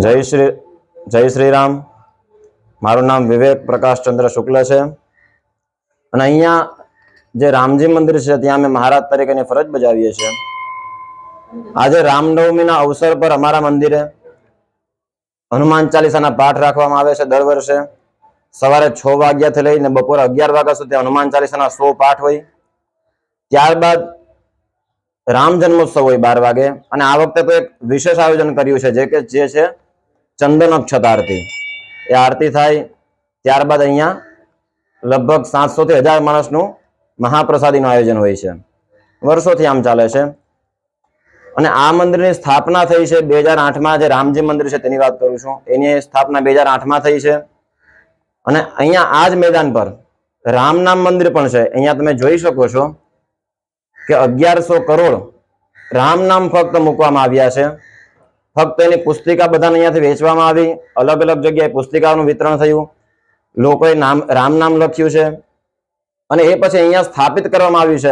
જય શ્રી રામ। મારું નામ વિવેક પ્રકાશ ચંદ્ર શુક્લ છે અને અહીંયા જે રામજી મંદિર છે ત્યાં અમે મહારાજ તરીકેની ફરજ બજાવીએ છીએ। આજે રામનવમીના અવસર પર અમારા મંદિરે હનુમાન ચાલીસાના પાઠ રાખવામાં આવે છે। દર વર્ષે સવારે 6 વાગ્યાથી લઈને બપોરે 11 વાગ્યા સુધી હનુમાન ચાલીસાના 100 પાઠ હોય। ત્યારબાદ રામ જન્મોત્સવ હોય 12 વાગે અને આ વખતે તો એક વિશેષ આયોજન કર્યું છે જે છે ચંદન અક્ષત આરતી। એ આરતી થાય ત્યારબાદ અહીંયા લગભગ 700 થી 1000 માણસનું મહાપ્રસાદીનું આયોજન હોય છે। વર્ષોથી આમ ચાલે છે અને આ મંદિરની સ્થાપના થઈ છે 2008માં। જે રામજી મંદિર છે તેની વાત કરું છું, એની સ્થાપના 2008માં થઈ છે અને અહીંયા આ જ મેદાન પર રામ નામ મંદિર પણ છે। અહીંયા તમે જોઈ શકો છો કે 1100 કરોડ રામ નામ ફક્ત મૂકવામાં આવ્યા છે। ફક્ત એની પુસ્તિકા બધાને અહીંયાથી વેચવામાં આવી, અલગ અલગ જગ્યાએ પુસ્તિકાઓનું વિતરણ થયું, લોકોએ રામ નામ લખ્યું છે અને એ પછી અહીંયા સ્થાપિત કરવામાં આવ્યું છે।